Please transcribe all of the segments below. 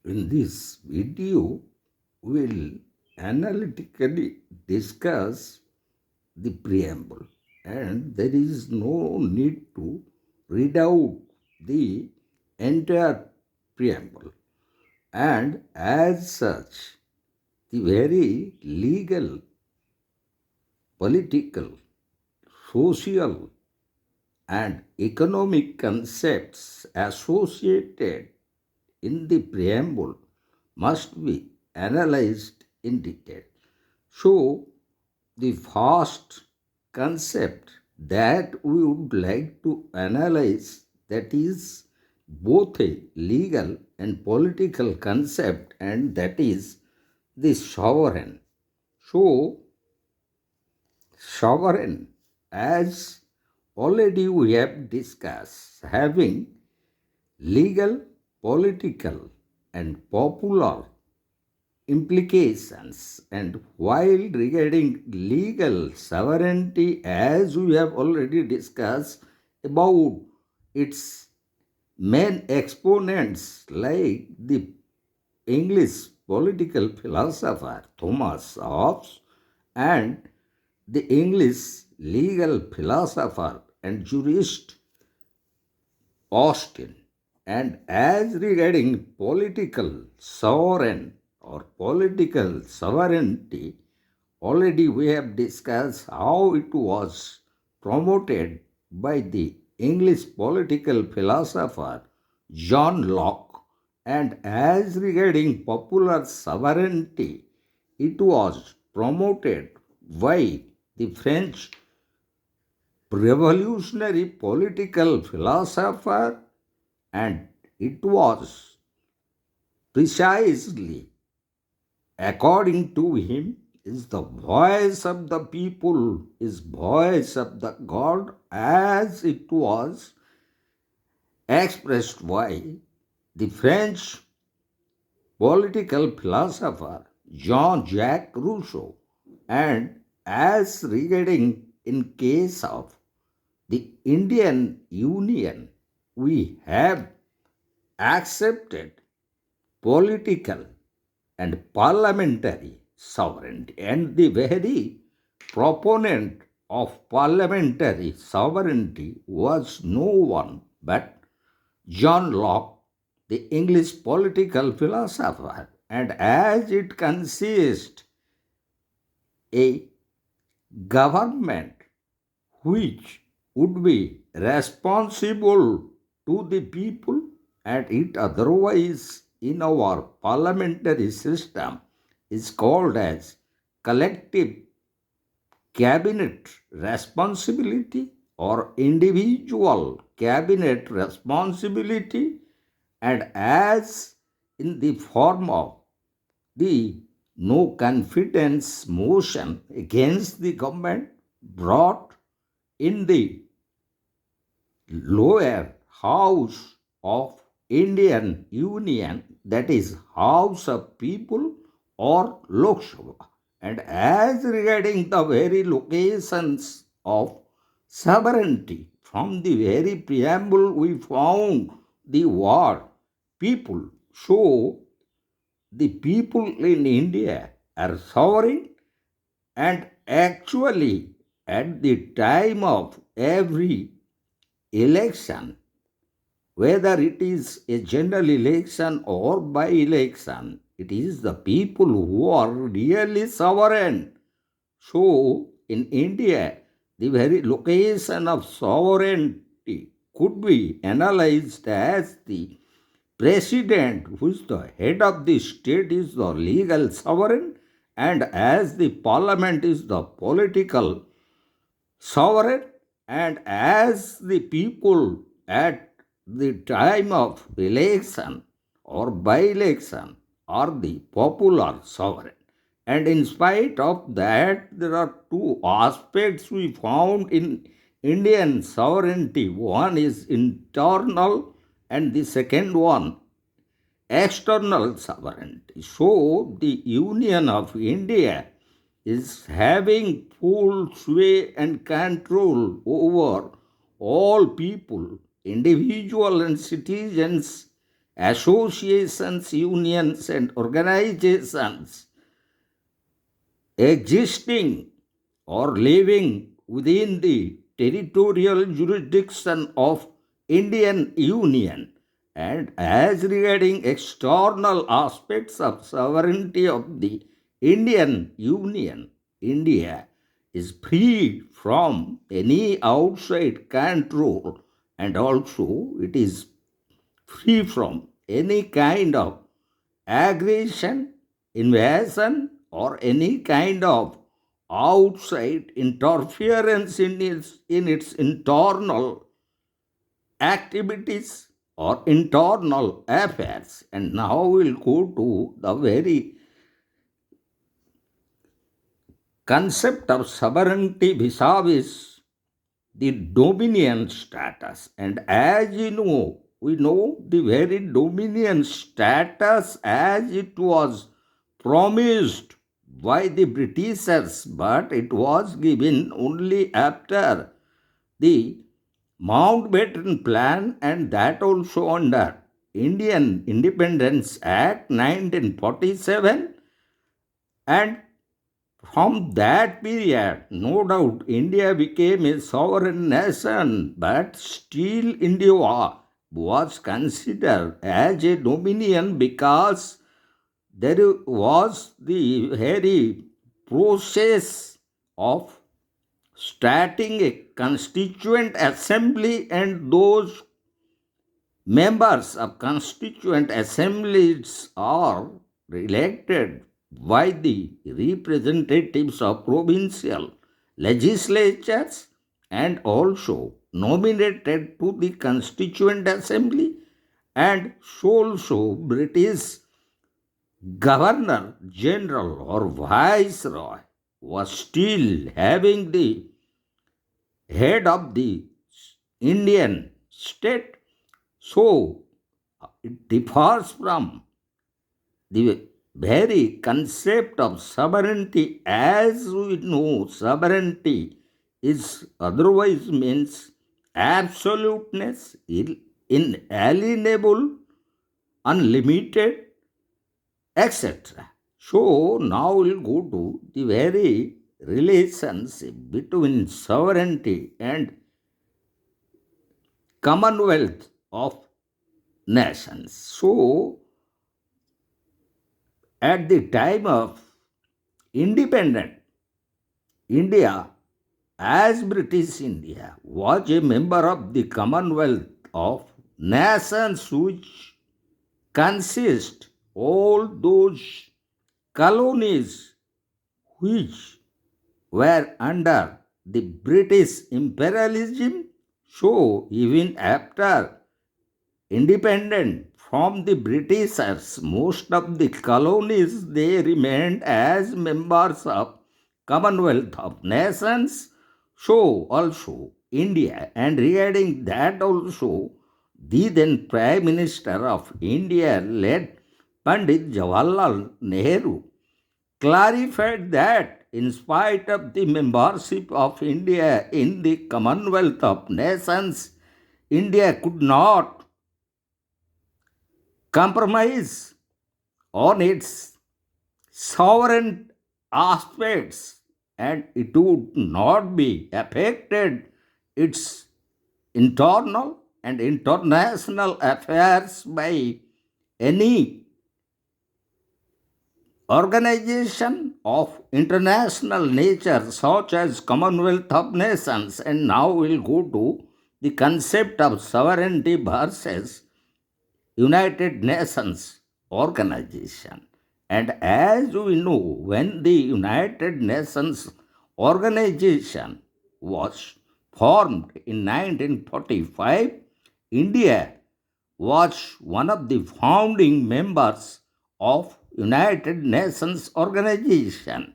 In this video, we'll analytically discuss the preamble, and there is no need to read out the entire preamble. And as such, the very legal, political, social, and economic concepts associated in the preamble must be analyzed in detail. So, the first concept that we would like to analyze, that is both a legal and political concept, and that is the sovereign. So, sovereign, as already we have discussed, having legal, political, and popular implications. And while regarding legal sovereignty, as we have already discussed about its main exponents, like the English political philosopher Thomas Hobbes and the English legal philosopher and jurist Austin. And as regarding political sovereign or political sovereignty, already we have discussed how it was promoted by the English political philosopher John Locke. And as regarding popular sovereignty, it was promoted by the French revolutionary political philosopher, and it was precisely according to him is the voice of the people, is voice of the God, as it was expressed by the French political philosopher Jean-Jacques Rousseau. And as regarding in case of the Indian Union, we have accepted political and parliamentary sovereignty, and the very proponent of parliamentary sovereignty was no one but John Locke, the English political philosopher. And as it consists a government which would be responsible to the people, and it otherwise in our parliamentary system is called as collective cabinet responsibility or individual cabinet responsibility. And as in the form of the no confidence motion against the government brought in the lower house of Indian Union, that is House of People or Lok Sabha. And as regarding the very locations of sovereignty, from the very preamble we found the word people. So the people in India are sovereign, and actually at the time of every election, whether it is a general election or by election, it is the people who are really sovereign. So, in India, the very location of sovereignty could be analyzed as the president, who is the head of the state, is the legal sovereign, and as the parliament is the political sovereign, and as the people at the time of election or by election are the popular sovereign. And in spite of that, there are two aspects we found in Indian sovereignty. One is internal, and the second one external sovereignty. So, the Union of India is having full sway and control over all people, individual and citizens associations, unions, and organizations existing or living within the territorial jurisdiction of Indian Union. And as regarding external aspects of sovereignty of the Indian Union, India is free from any outside control, and also it is free from any kind of aggression, invasion, or any kind of outside interference in its internal activities or internal affairs. And now we'll go to the very concept of sovereignty vis-a-vis the dominion status. And as you know, we know the very dominion status as it was promised by the Britishers, but it was given only after the Mountbatten Plan, and that also under Indian Independence Act 1947. And from that period, no doubt, India became a sovereign nation, but still India was considered as a dominion because there was the very process of starting a constituent assembly, and those members of constituent assemblies are elected by the representatives of provincial legislatures and also nominated to the constituent assembly. And so also British governor general or viceroy was still having the head of the Indian state. So it differs from the very concept of sovereignty. As we know, sovereignty is otherwise means absoluteness, inalienable, unlimited, etc. So now we'll go to the very relationship between sovereignty and Commonwealth of nations. So at the time of independent India, as British India was a member of the Commonwealth of nations, which consist all those colonies which were under the British imperialism. So even after independent from the Britishers, most of the colonies they remained as members of Commonwealth of Nations. So also India, and regarding that also, the then Prime Minister of India, led Pandit Jawaharlal Nehru, clarified that in spite of the membership of India in the Commonwealth of Nations, India could not compromise on its sovereign aspects, and it would not be affected its internal and international affairs by any organization of international nature such as Commonwealth of Nations. And now we'll go to the concept of sovereignty versus United Nations organization. And as we know, when the United Nations organization was formed in 1945, India was one of the founding members of United Nations organization.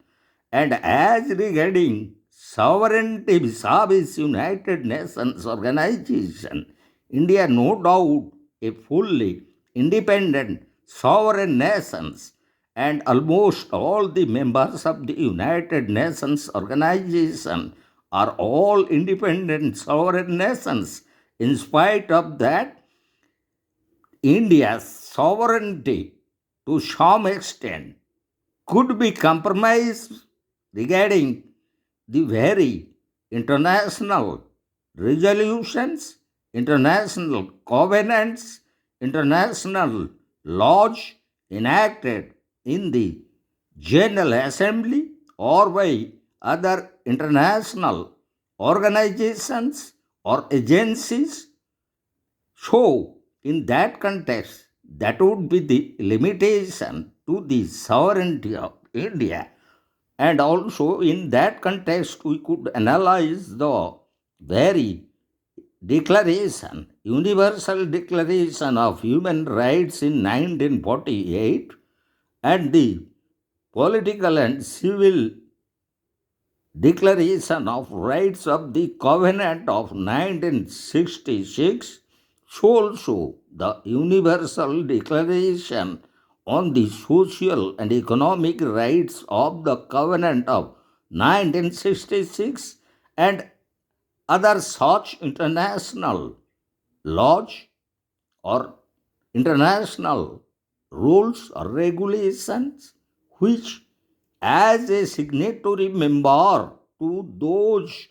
And as regarding sovereignty vis-a-vis United Nations organization, India no doubt a fully independent sovereign nations, and almost all the members of the United Nations organization are all independent sovereign nations. In spite of that, India's sovereignty to some extent could be compromised regarding the very international resolutions, international covenants, international laws enacted in the General Assembly or by other international organizations or agencies. So, in that context, that would be the limitation to the sovereignty of India. And also, in that context, we could analyze the very declaration, Universal Declaration of Human Rights in 1948, and the political and civil Declaration of Rights of the Covenant of 1966, also the Universal Declaration on the Social and Economic Rights of the Covenant of 1966, and other such international laws or international rules or regulations which, as a signatory member to those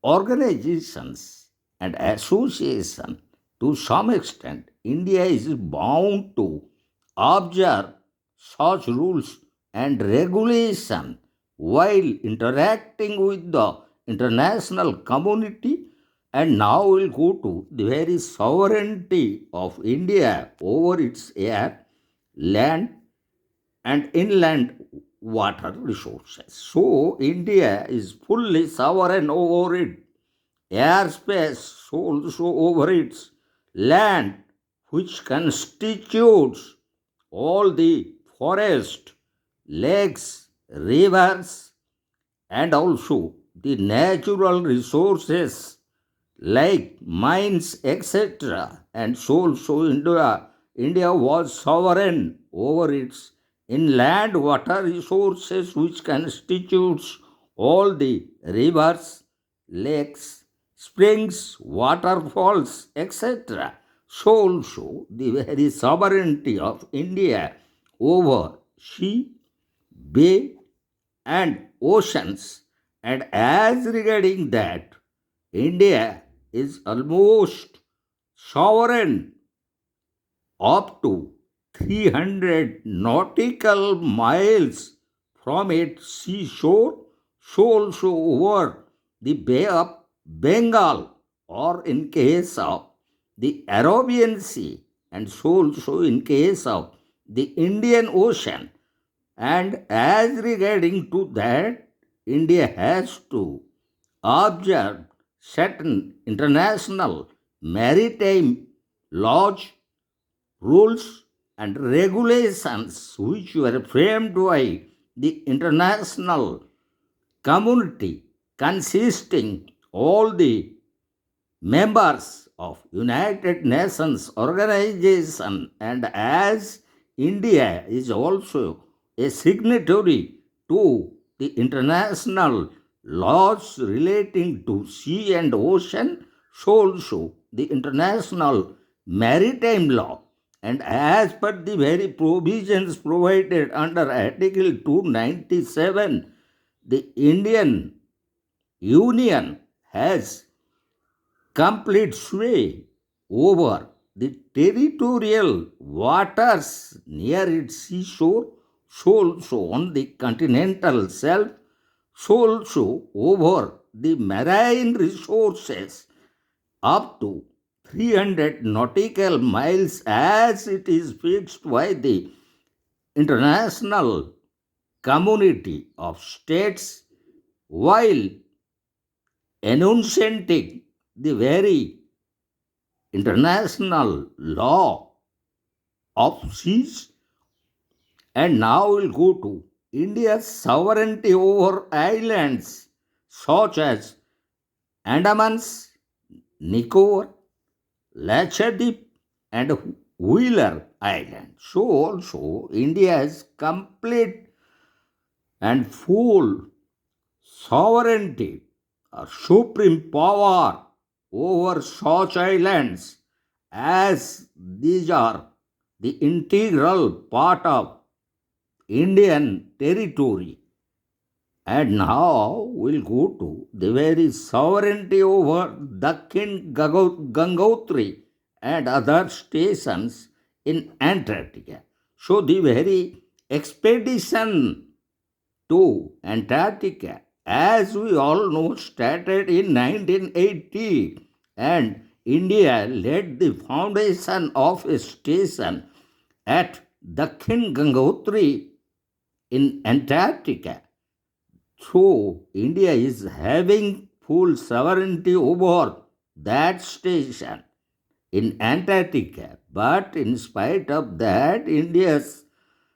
organizations and associations, to some extent, India is bound to observe such rules and regulation while interacting with the international community. And now we'll go to the very sovereignty of India over its air, land, and inland water resources. So, India is fully sovereign over its airspace, also over its land, which constitutes all the forest, lakes, rivers, and also the natural resources like mines, etc. And so India was sovereign over its inland water resources, which constitutes all the rivers, lakes, springs, waterfalls, etc. So also the very sovereignty of India over sea, bay, and oceans. And as regarding that, India is almost sovereign up to 300 nautical miles from its seashore, so also over the Bay of Bengal, or in case of the Arabian Sea, and so also in case of the Indian Ocean. And as regarding to that, India has to observe certain international maritime laws, rules, and regulations which were framed by the international community consisting all the members of United Nations organization. And as India is also a signatory to the international laws relating to sea and ocean, so also the international maritime law. And as per the very provisions provided under Article 297, the Indian Union has complete sway over the territorial waters near its seashore, so also on the continental shelf, so also over the marine resources up to 300 nautical miles as it is fixed by the international community of states, while enunciating the very international law of seas. And now we'll go to India's sovereignty over islands such as Andamans, Nicobar, Lakshadweep, and Wheeler Island. So also India has complete and full sovereignty or supreme power over such islands, as these are the integral part of Indian territory. And now we'll go to the very sovereignty over Dakhin Gangotri and other stations in Antarctica. So the very expedition to Antarctica, as we all know, started in 1980, and India laid the foundation of a station at Dakhin Gangotri in Antarctica. So, India is having full sovereignty over that station in Antarctica. But in spite of that, India's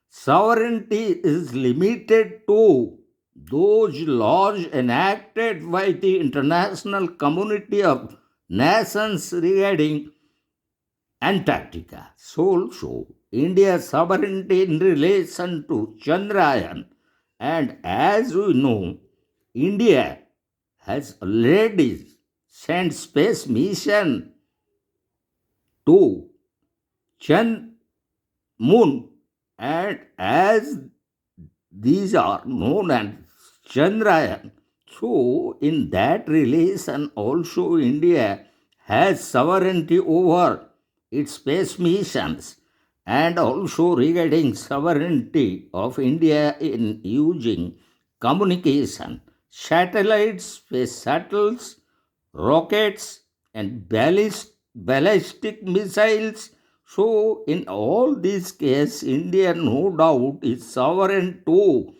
sovereignty is limited to those laws enacted by the international community of nations regarding Antarctica. So also, India's sovereignty in relation to Chandrayaan, and as we know, India has already sent space mission to Chan Moon, and as these are known as Chandrayaan, so in that relation also India has sovereignty over its space missions, and also regarding sovereignty of India in using communication, satellites, space shuttles, rockets, and ballistic missiles. So, in all these cases, India no doubt is sovereign to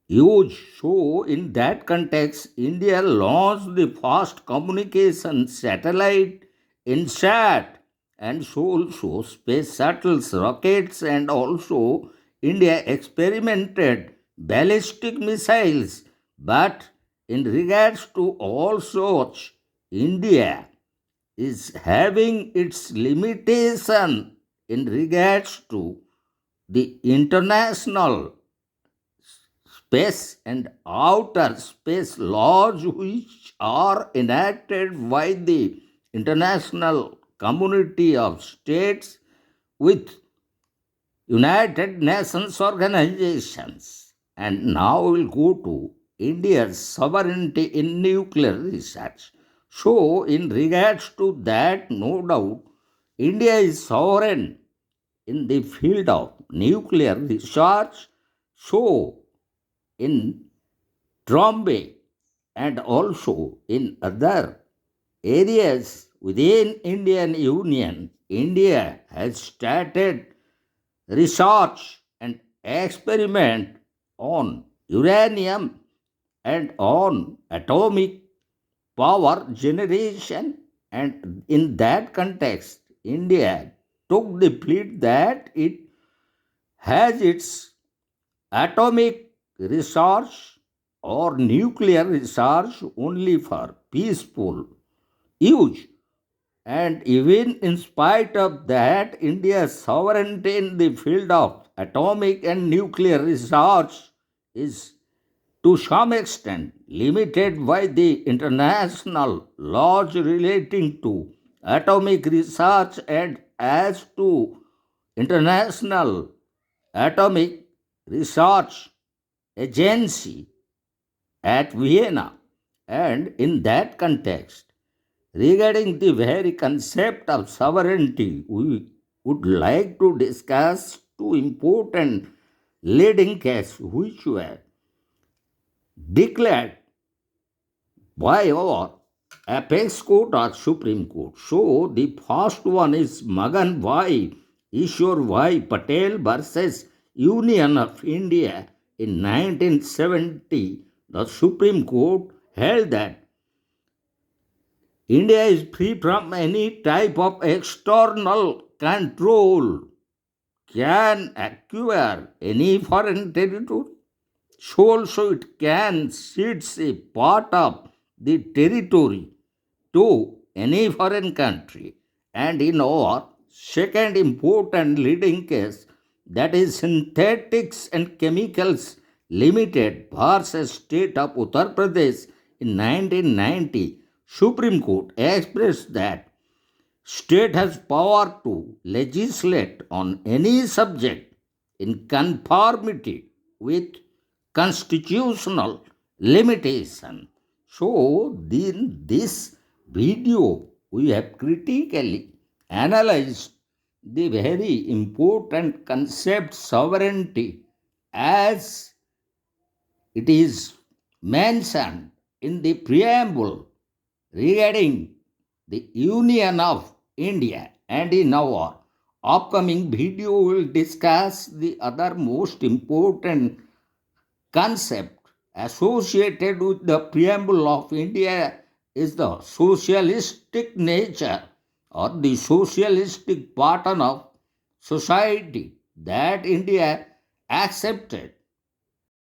use. So, in that context, India launched the fast communication satellite INSAT, and so also space shuttles, rockets, and also India experimented ballistic missiles. But in regards to all such, India is having its limitation in regards to the international space and outer space laws which are enacted by the international community of states with United Nations organizations. And now we'll go to India's sovereignty in nuclear research. So, in regards to that, no doubt, India is sovereign in the field of nuclear research. So, in Trombay and also in other areas within Indian Union, India has started research and experiment on uranium and on atomic power generation, and in that context India took the plea that it has its atomic research or nuclear research only for peaceful use. And even in spite of that, India's sovereignty in the field of atomic and nuclear research is to some extent limited by the international laws relating to atomic research, and as to International Atomic Research Agency at Vienna. And in that context, regarding the very concept of sovereignty, we would like to discuss two important leading cases which were declared by our apex court or Supreme Court. So, the first one is Magan Bhai Ishwar Bhai Patel versus Union of India in 1970. The Supreme Court held that India is free from any type of external control, can acquire any foreign territory, so also it can cede a part of the territory to any foreign country. And in our second important leading case, that is Synthetics and Chemicals Limited versus State of Uttar Pradesh in 1990, Supreme Court expressed that State has power to legislate on any subject in conformity with constitutional limitation. So, in this video, we have critically analyzed the very important concept sovereignty as it is mentioned in the preamble regarding the Union of India, and in our upcoming video we will discuss the other most important concept associated with the preamble of India is the socialistic nature or the socialistic pattern of society that India accepted